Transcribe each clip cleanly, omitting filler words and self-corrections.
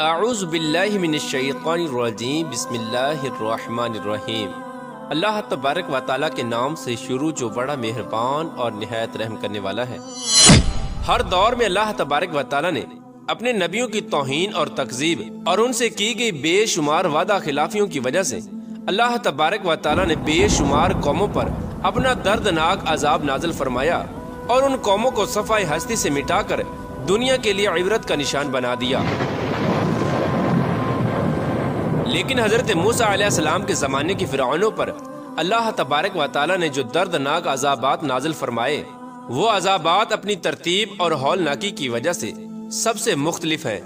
اعوذ باللہ من الشیطان الرجیم بسم اللہ الرحمن الرحیم۔ اللہ تبارک و تعالیٰ کے نام سے شروع جو بڑا مہربان اور نہایت رحم کرنے والا ہے۔ ہر دور میں اللہ تبارک و تعالیٰ نے اپنے نبیوں کی توہین اور تکذیب اور ان سے کی گئی بے شمار وعدہ خلافیوں کی وجہ سے اللہ تبارک و تعالیٰ نے بے شمار قوموں پر اپنا دردناک عذاب نازل فرمایا اور ان قوموں کو صفحہ ہستی سے مٹا کر دنیا کے لیے عبرت کا نشان بنا دیا۔ لیکن حضرت موسیٰ علیہ السلام کے زمانے کی فرعونوں پر اللہ تبارک و تعالیٰ نے جو دردناک عذابات نازل فرمائے وہ عذابات اپنی ترتیب اور ہولناکی کی وجہ سے سب سے مختلف ہیں۔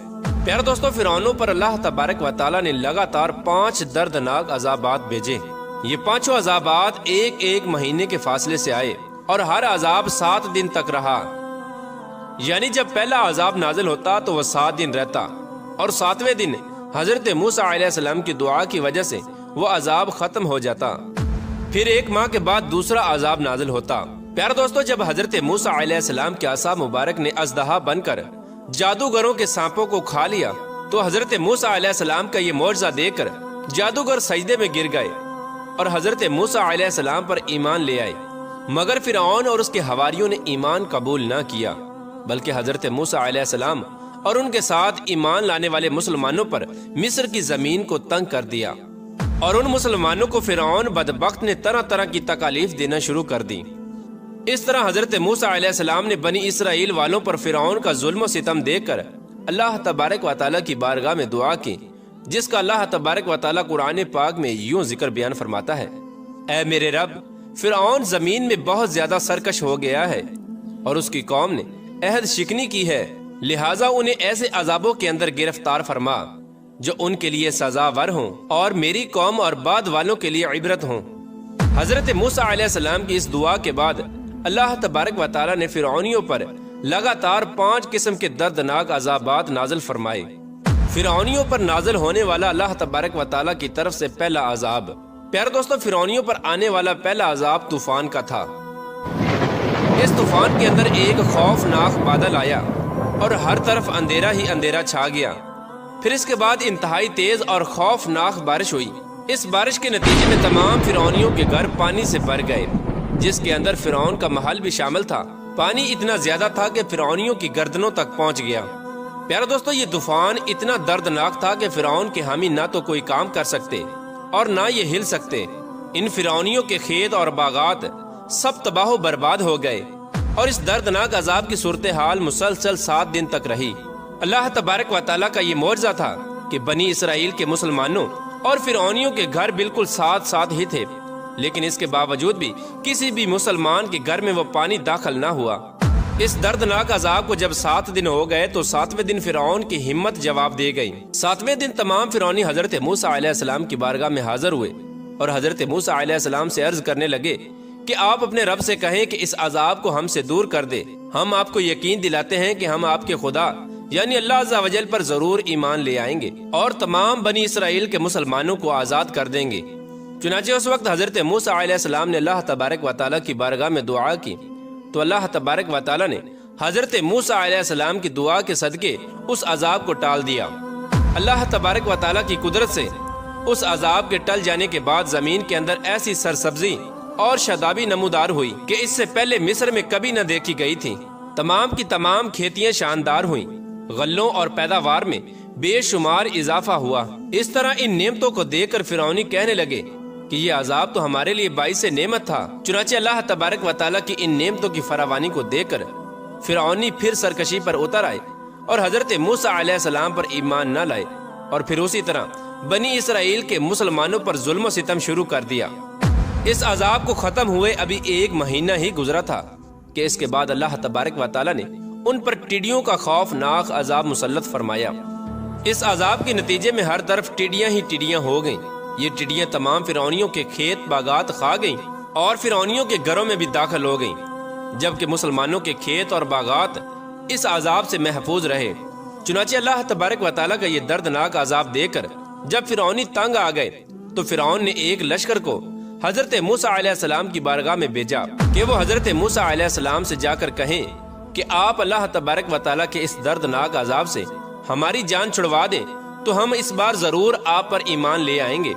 پیارے دوستو، فرعونوں پر اللہ تبارک و تعالیٰ نے لگاتار 5 دردناک عذابات بھیجے۔ یہ 5 عذابات ایک مہینے کے فاصلے سے آئے اور ہر عذاب 7 دن تک رہا، یعنی جب پہلا عذاب نازل ہوتا تو وہ 7 دن رہتا اور 7ویں دن حضرت موسیٰ علیہ السلام کی دعا کی وجہ سے وہ عذاب ختم ہو جاتا۔ پھر 1 ماہ کے بعد دوسرا عذاب نازل ہوتا۔ پیارے دوستو، جب حضرت موسیٰ علیہ السلام کے عصا مبارک نے اژدہا بن کر جادوگروں کے سانپوں کو کھا لیا تو حضرت موسیٰ علیہ السلام کا یہ معجزہ دیکھ کر جادوگر سجدے میں گر گئے اور حضرت موسیٰ علیہ السلام پر ایمان لے آئے، مگر فرعون اور اس کے حواریوں نے ایمان قبول نہ کیا، بلکہ حضرت موسیٰ علیہ السلام اور ان کے ساتھ ایمان لانے والے مسلمانوں پر مصر کی زمین کو تنگ کر دیا اور ان مسلمانوں کو فرعون بدبخت نے طرح طرح کی تکالیف دینا شروع کر دی۔ اس طرح حضرت موسیٰ علیہ السلام نے بنی اسرائیل والوں پر فرعون کا ظلم و ستم دیکھ کر اللہ تبارک و تعالیٰ کی بارگاہ میں دعا کی، جس کا اللہ تبارک و تعالیٰ قرآن پاک میں یوں ذکر بیان فرماتا ہے: اے میرے رب، فرعون زمین میں بہت زیادہ سرکش ہو گیا ہے اور اس کی قوم نے عہد شکنی کی ہے، لہٰذا انہیں ایسے عذابوں کے اندر گرفتار فرما جو ان کے لیے سزاور ہوں اور میری قوم اور بعد والوں کے لیے عبرت ہوں۔ حضرت موسیٰ علیہ السلام کی اس دعا کے بعد اللہ تبارک و تعالیٰ نے فرعونیوں پر لگاتار 5 قسم کے دردناک عذابات نازل فرمائے۔ فرعونیوں پر نازل ہونے والا اللہ تبارک و تعالیٰ کی طرف سے پہلا عذاب، پیارے دوستو، فرعونیوں پر آنے والا پہلا عذاب طوفان کا تھا۔ اس طوفان کے اندر ایک خوفناک بادل آیا اور ہر طرف اندھیرا ہی اندھیرا چھا گیا۔ پھر اس کے بعد انتہائی تیز اور خوفناک بارش ہوئی۔ اس بارش کے نتیجے میں تمام فرعونیوں کے گھر پانی سے بھر گئے، جس کے اندر فرعون کا محل بھی شامل تھا۔ پانی اتنا زیادہ تھا کہ فرعونیوں کی گردنوں تک پہنچ گیا۔ پیارے دوستو، یہ طوفان اتنا دردناک تھا کہ فرعون کے حامی نہ تو کوئی کام کر سکتے اور نہ یہ ہل سکتے۔ ان فرعونیوں کے کھیت اور باغات سب تباہ و برباد ہو گئے اور اس دردناک عذاب کی صورتحال مسلسل 7 دن تک رہی۔ اللہ تبارک و تعالیٰ کا یہ معجزہ تھا کہ بنی اسرائیل کے مسلمانوں اور فرعونیوں کے گھر بالکل ساتھ ہی تھے، لیکن اس کے باوجود بھی کسی بھی مسلمان کے گھر میں وہ پانی داخل نہ ہوا۔ اس دردناک عذاب کو جب 7 دن ہو گئے تو 7ویں دن فرعون کی ہمت جواب دے گئی۔ 7ویں دن تمام فرعونی حضرت موسیٰ علیہ السلام کی بارگاہ میں حاضر ہوئے اور حضرت موسیٰ علیہ السلام سے عرض کرنے لگے کہ آپ اپنے رب سے کہیں کہ اس عذاب کو ہم سے دور کر دے۔ ہم آپ کو یقین دلاتے ہیں کہ ہم آپ کے خدا یعنی اللہ عز و جل پر ضرور ایمان لے آئیں گے اور تمام بنی اسرائیل کے مسلمانوں کو آزاد کر دیں گے۔ چنانچہ اس وقت حضرت موسیٰ علیہ السلام نے اللہ تبارک و تعالیٰ کی بارگاہ میں دعا کی تو اللہ تبارک و تعالیٰ نے حضرت موسیٰ علیہ السلام کی دعا کے صدقے اس عذاب کو ٹال دیا۔ اللہ تبارک و تعالیٰ کی قدرت سے اس عذاب کے ٹل جانے کے بعد زمین کے اندر ایسی سرسبزی اور شادابی نمودار ہوئی کہ اس سے پہلے مصر میں کبھی نہ دیکھی گئی تھی۔ تمام کی تمام کھیتیاں شاندار ہوئیں، غلوں اور پیداوار میں بے شمار اضافہ ہوا۔ اس طرح ان نعمتوں کو دیکھ کر فرعونی کہنے لگے کہ یہ عذاب تو ہمارے لیے باعث نعمت تھا۔ چنانچہ اللہ تبارک و تعالیٰ کی ان نعمتوں کی فراوانی کو دیکھ کر فرعونی پھر سرکشی پر اتر آئے اور حضرت موسیٰ علیہ السلام پر ایمان نہ لائے اور پھر اسی طرح بنی اسرائیل کے مسلمانوں پر ظلم و ستم شروع کر دیا۔ اس عذاب کو ختم ہوئے ابھی 1 مہینہ ہی گزرا تھا کہ اس کے بعد اللہ تبارک و تعالیٰ نے ان پر ٹڈیوں کا خوفناک عذاب مسلط فرمایا۔ اس عذاب کے نتیجے میں ہر طرف ٹڈیاں ہی ٹڈیاں ہو گئیں۔ یہ ٹڈیاں تمام فرعونیوں کے کھیت باغات کھا گئیں اور فرعونیوں کے گھروں میں بھی داخل ہو گئیں، جبکہ مسلمانوں کے کھیت اور باغات اس عذاب سے محفوظ رہے۔ چنانچہ اللہ تبارک و تعالیٰ کا یہ دردناک عذاب دیکھ کر جب فرعونی تنگ آ گئے تو فرعون نے ایک لشکر کو حضرت موسیٰ علیہ السلام کی بارگاہ میں بھیجا کہ وہ حضرت موسیٰ علیہ السلام سے جا کر کہیں کہ آپ اللہ تبارک و تعالیٰ کے اس دردناک عذاب سے ہماری جان چھڑوا دیں تو ہم اس بار ضرور آپ پر ایمان لے آئیں گے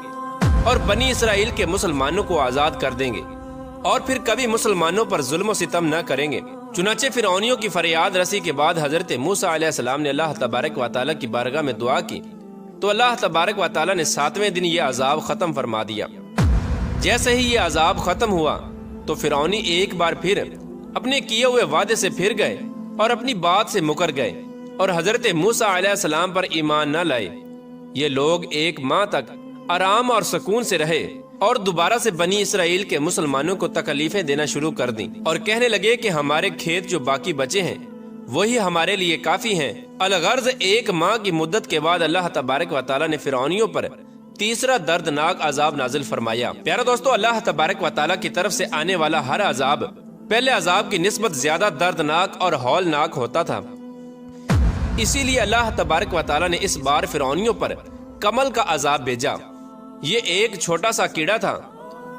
اور بنی اسرائیل کے مسلمانوں کو آزاد کر دیں گے اور پھر کبھی مسلمانوں پر ظلم و ستم نہ کریں گے۔ چنانچہ فرعونیوں کی فریاد رسی کے بعد حضرت موسیٰ علیہ السلام نے اللہ تبارک و تعالیٰ کی بارگاہ میں دعا کی تو اللہ تبارک و تعالیٰ نے 7ویں دن یہ عذاب ختم فرما دیا۔ جیسے ہی یہ عذاب ختم ہوا تو فرعونی ایک بار پھر اپنے کیے ہوئے وعدے سے پھر گئے اور اپنی بات سے مکر گئے اور حضرت موسیٰ علیہ السلام پر ایمان نہ لائے۔ یہ لوگ 1 ماہ تک آرام اور سکون سے رہے اور دوبارہ سے بنی اسرائیل کے مسلمانوں کو تکلیفیں دینا شروع کر دیں اور کہنے لگے کہ ہمارے کھیت جو باقی بچے ہیں وہی ہمارے لیے کافی ہیں۔ الغرض 1 ماہ کی مدت کے بعد اللہ تبارک و تعالیٰ نے فرعونیوں پر تیسرا دردناک عذاب نازل فرمایا۔ پیارے دوستو، اللہ تبارک و تعالیٰ کی طرف سے آنے والا ہر عذاب پہلے عذاب کی نسبت زیادہ دردناک اور ہولناک ہوتا تھا۔ اسی لیے اللہ تبارک و تعالیٰ نے اس بار فرعونیوں پر کمل کا عذاب بھیجا۔ یہ ایک چھوٹا سا کیڑا تھا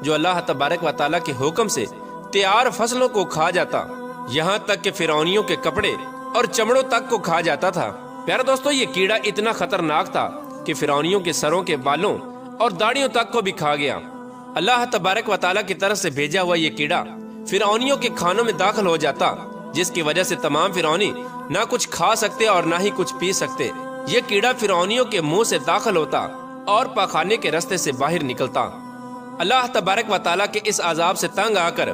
جو اللہ تبارک و تعالیٰ کے حکم سے تیار فصلوں کو کھا جاتا، یہاں تک کہ فرعونیوں کے کپڑے اور چمڑوں تک کو کھا جاتا تھا۔ پیارے دوستو، یہ کیڑا اتنا خطرناک تھا کہ فرعونیوں کے سروں کے بالوں اور داڑھیوں تک کو بھی کھا گیا۔ اللہ تبارک و تعالیٰ کی طرف سے بھیجا ہوا یہ کیڑا فرعونیوں کے کھانوں میں داخل ہو جاتا، جس کی وجہ سے تمام فرعونی نہ کچھ کھا سکتے اور نہ ہی کچھ پی سکتے۔ یہ کیڑا فرعونیوں کے منہ سے داخل ہوتا اور پاخانے کے راستے سے باہر نکلتا۔ اللہ تبارک و تعالیٰ کے اس عذاب سے تنگ آ کر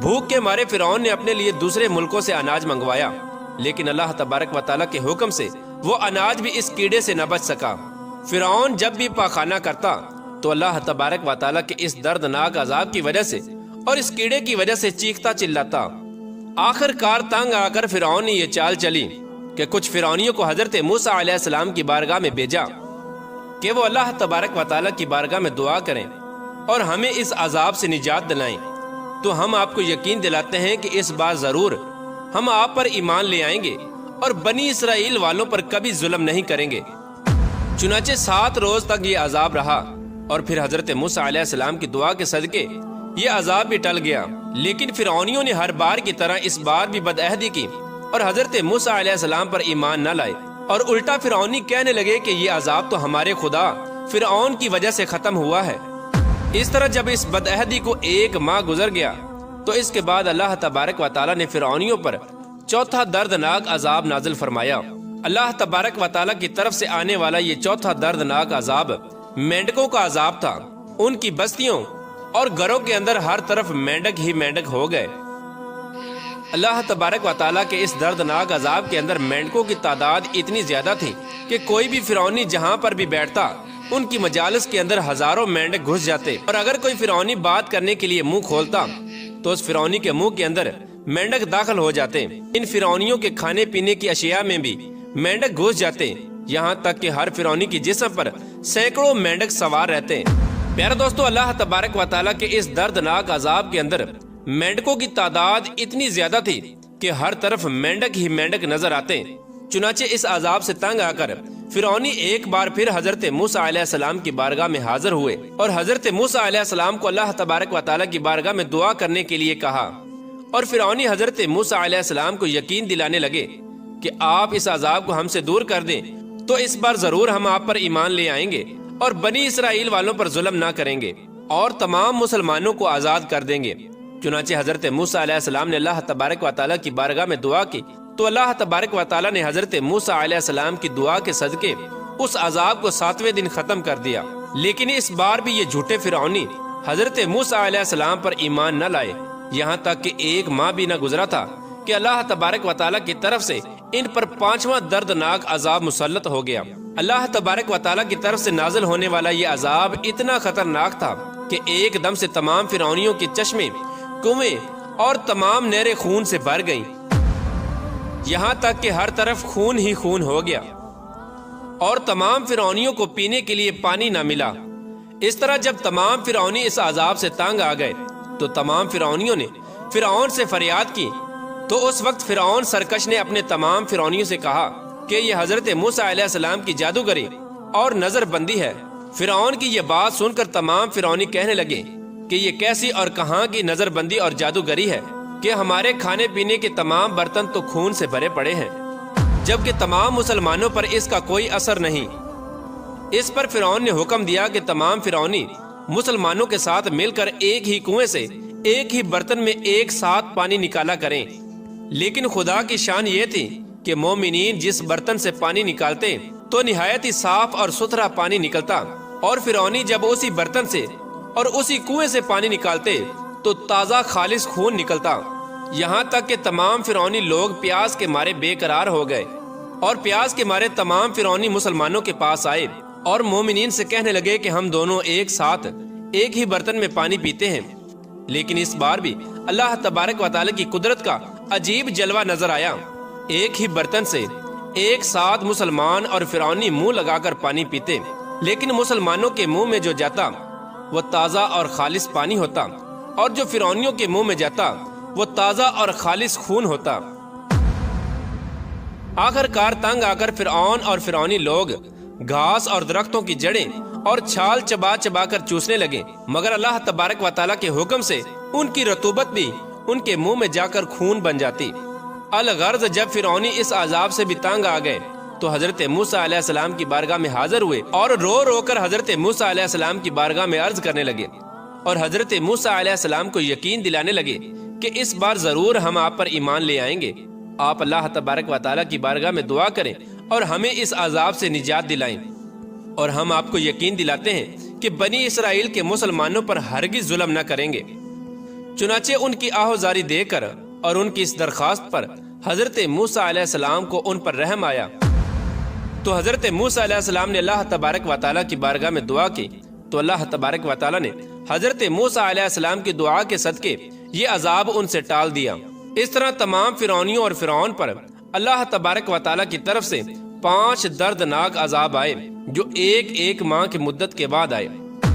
بھوک کے مارے فرعون نے اپنے لیے دوسرے ملکوں سے اناج منگوایا، لیکن اللہ تبارک و تعالیٰ کے حکم سے وہ اناج بھی اس کیڑے سے نہ بچ سکا۔ فرعون جب بھی پاخانہ کرتا تو اللہ تبارک و تعالیٰ کے اس دردناک عذاب کی وجہ سے اور اس کیڑے کی وجہ سے چیختا چلاتا۔ آخر کار تنگ آ کر فرعون نے یہ چال چلی کہ کچھ فرعونیوں کو حضرت موسیٰ علیہ السلام کی بارگاہ میں بھیجا کہ وہ اللہ تبارک و تعالیٰ کی بارگاہ میں دعا کریں اور ہمیں اس عذاب سے نجات دلائیں۔ تو ہم آپ کو یقین دلاتے ہیں کہ اس بار ضرور ہم آپ پر ایمان لے آئیں گے اور بنی اسرائیل والوں پر کبھی ظلم نہیں کریں گے۔ چنانچہ 7 روز تک یہ عذاب رہا اور پھر حضرت موسیٰ علیہ السلام کی دعا کے صدقے یہ عذاب بھی ٹل گیا، لیکن فرعونیوں نے ہر بار کی طرح اس بار بھی بدعہدی کی اور حضرت موسیٰ علیہ السلام پر ایمان نہ لائے، اور الٹا فرعونی کہنے لگے کہ یہ عذاب تو ہمارے خدا فرعون کی وجہ سے ختم ہوا ہے۔ اس طرح جب اس بدعہدی کو 1 ماہ گزر گیا تو اس کے بعد اللہ تبارک و تعالیٰ نے فرعونیوں پر چوتھا دردناک عذاب نازل فرمایا۔ اللہ تبارک و تعالیٰ کی طرف سے آنے والا یہ چوتھا دردناک عذاب مینڈکوں کا عذاب تھا۔ ان کی بستیوں اور گھروں کے اندر ہر طرف مینڈک ہی مینڈک ہو گئے۔ اللہ تبارک و تعالیٰ کے اس دردناک عذاب کے اندر مینڈکوں کی تعداد اتنی زیادہ تھی کہ کوئی بھی فرعونی جہاں پر بھی بیٹھتا ان کی مجالس کے اندر ہزاروں مینڈک گھس جاتے، اور اگر کوئی فرعونی بات کرنے کے لیے منہ کھولتا تو اس فرعونی کے منہ کے اندر مینڈک داخل ہو جاتے۔ ان فرعونیوں کے کھانے پینے کی اشیاء میں بھی مینڈک گھس جاتے، یہاں تک کہ ہر فرعونی کی جسم پر سینکڑوں مینڈک سوار رہتے۔ پیارے دوستو، اللہ تبارک و تعالیٰ کے اس دردناک عذاب کے اندر مینڈکوں کی تعداد اتنی زیادہ تھی کہ ہر طرف مینڈک ہی مینڈک نظر آتے۔ چنانچہ اس عذاب سے تنگ آ کر فرعونی ایک بار پھر حضرت موسیٰ علیہ السلام کی بارگاہ میں حاضر ہوئے اور حضرت موسیٰ علیہ السلام کو اللہ تبارک و تعالیٰ کی بارگاہ میں دعا کرنے کے لیے کہا، اور فرعونی حضرت موسیٰ علیہ السلام کو یقین دلانے لگے کہ آپ اس عذاب کو ہم سے دور کر دیں تو اس بار ضرور ہم آپ پر ایمان لے آئیں گے اور بنی اسرائیل والوں پر ظلم نہ کریں گے اور تمام مسلمانوں کو آزاد کر دیں گے۔ چنانچہ حضرت موسیٰ علیہ السلام نے اللہ تبارک و تعالیٰ کی بارگاہ میں دعا کی تو اللہ تبارک و تعالیٰ نے حضرت موسیٰ علیہ السلام کی دعا کے صدقے اس عذاب کو 7ویں دن ختم کر دیا۔ لیکن اس بار بھی یہ جھوٹے فرعونی حضرت موسیٰ علیہ السلام پر ایمان نہ لائے، یہاں تک کہ 1 ماہ بھی نہ گزرا تھا کہ اللہ تبارک و تعالیٰ کی طرف سے ان پر 5واں دردناک عذاب مسلط ہو گیا۔ اللہ تبارک و تعالیٰ کی طرف سے نازل ہونے والا یہ عذاب اتنا خطرناک تھا کہ ایک دم سے تمام فرعونیوں کے چشمے، کنویں اور تمام نہریں خون سے بھر گئیں، یہاں تک کہ ہر طرف خون ہی خون ہو گیا اور تمام فرعونیوں کو پینے کے لیے پانی نہ ملا۔ اس طرح جب تمام فرعونی اس عذاب سے تنگ آ گئے تو تمام فرعونیوں نے فرعون سے فریاد کی، تو اس وقت فرعون سرکش نے اپنے تمام فرعونیوں سے کہا کہ یہ حضرت موسیٰ علیہ السلام کی جادوگری اور نظر بندی ہے۔ فرعون کی یہ بات سن کر تمام فرعونی کہنے لگے کہ یہ کیسی اور کہاں کی نظر بندی اور جادوگری ہے کہ ہمارے کھانے پینے کے تمام برتن تو خون سے بھرے پڑے ہیں، جبکہ تمام مسلمانوں پر اس کا کوئی اثر نہیں۔ اس پر فرعون نے حکم دیا کہ تمام فرعونی مسلمانوں کے ساتھ مل کر ایک ہی کنویں سے ایک ہی برتن میں ایک ساتھ پانی نکالا کریں۔ لیکن خدا کی شان یہ تھی کہ مومنین جس برتن سے پانی نکالتے تو نہایت ہی صاف اور ستھرا پانی نکلتا، اور فرعونی جب اسی برتن سے اور اسی کنویں سے پانی نکالتے تو تازہ خالص خون نکلتا۔ یہاں تک کہ تمام فرعونی لوگ پیاس کے مارے بے قرار ہو گئے، اور پیاس کے مارے تمام فرعونی مسلمانوں کے پاس آئے اور مومنین سے کہنے لگے کہ ہم دونوں ایک ساتھ ایک ہی برتن میں پانی پیتے ہیں۔ لیکن اس بار بھی اللہ تبارک و تعالی کی قدرت کا عجیب جلوہ نظر آیا۔ ایک ہی برتن سے ایک ساتھ مسلمان اور فرعونی منہ لگا کر پانی پیتے، لیکن مسلمانوں کے منہ میں جو جاتا وہ تازہ اور خالص پانی ہوتا، اور جو فرعونیوں کے منہ میں جاتا وہ تازہ اور خالص خون ہوتا۔ آخر کار تنگ آ کر فرعون اور فرعونی لوگ گھاس اور درختوں کی جڑیں اور چھال چبا چبا کر چوسنے لگے، مگر اللہ تبارک و تعالیٰ کے حکم سے ان کی رطوبت بھی ان کے منہ میں جا کر خون بن جاتی۔ الغرض جب فرعونی اس عذاب سے بھی تنگ آ گئے تو حضرت موسیٰ علیہ السلام کی بارگاہ میں حاضر ہوئے اور رو رو کر حضرت موسیٰ علیہ السلام کی بارگاہ میں عرض کرنے لگے، اور حضرت موسیٰ علیہ السلام کو یقین دلانے لگے کہ اس بار ضرور ہم آپ پر ایمان لے آئیں گے۔ آپ اللہ تبارک و تعالیٰ کی بارگاہ میں دعا کریں اور ہمیں اس عذاب سے نجات دلائیں، اور ہم آپ کو یقین دلاتے ہیں کہ بنی اسرائیل کے مسلمانوں پر ہرگز ظلم نہ کریں گے۔ چنانچہ ان کی آہوزاری دے کر اور ان کی اس درخواست پر حضرت موسیٰ علیہ السلام کو ان پر رحم آیا، تو حضرت موسیٰ علیہ السلام نے اللہ تبارک و تعالیٰ کی بارگاہ میں دعا کی، تو اللہ تبارک و تعالیٰ نے حضرت موسیٰ علیہ السلام کی دعا کے صدقے یہ عذاب ان سے ٹال دیا۔ اس طرح تمام فرعونیوں اور فرعون پر اللہ تبارک و تعالیٰ کی طرف سے 5 دردناک عذاب آئے جو ایک ماہ کی مدت کے بعد آئے۔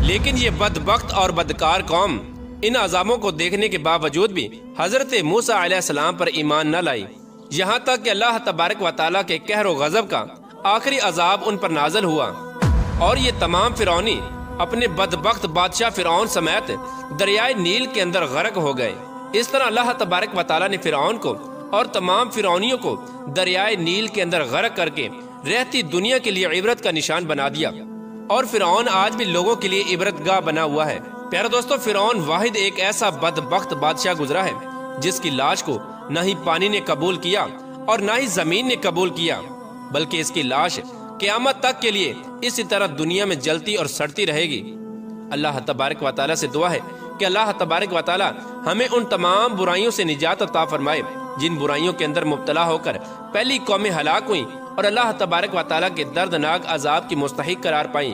لیکن یہ بدبخت اور بدکار قوم ان عذابوں کو دیکھنے کے باوجود بھی حضرت موسیٰ علیہ السلام پر ایمان نہ لائی، یہاں تک کہ اللہ تبارک و تعالیٰ کے قہر و غضب کا آخری عذاب ان پر نازل ہوا، اور یہ تمام فرعونی اپنے بدبخت بادشاہ فرعون سمیت دریائے نیل کے اندر غرق ہو گئے۔ اس طرح اللہ تبارک و تعالیٰ نے فرعون کو اور تمام فرعونیوں کو دریائے نیل کے اندر غرق کر کے رہتی دنیا کے لیے عبرت کا نشان بنا دیا، اور فرعون آج بھی لوگوں کے لیے عبرت گاہ بنا ہوا ہے۔ پیارے دوستو، فرعون واحد ایک ایسا بدبخت بادشاہ گزرا ہے جس کی لاش کو نہ ہی پانی نے قبول کیا اور نہ ہی زمین نے قبول کیا، بلکہ اس کی لاش قیامت تک کے لیے اسی طرح دنیا میں جلتی اور سڑتی رہے گی۔ اللہ تبارک و تعالیٰ سے دعا ہے کہ اللہ تبارک و تعالیٰ ہمیں ان تمام برائیوں سے نجات عطا فرمائے جن برائیوں کے اندر مبتلا ہو کر پہلی قومیں ہلاک ہوئیں اور اللہ تبارک و تعالیٰ کے دردناک عذاب کی مستحق قرار پائیں۔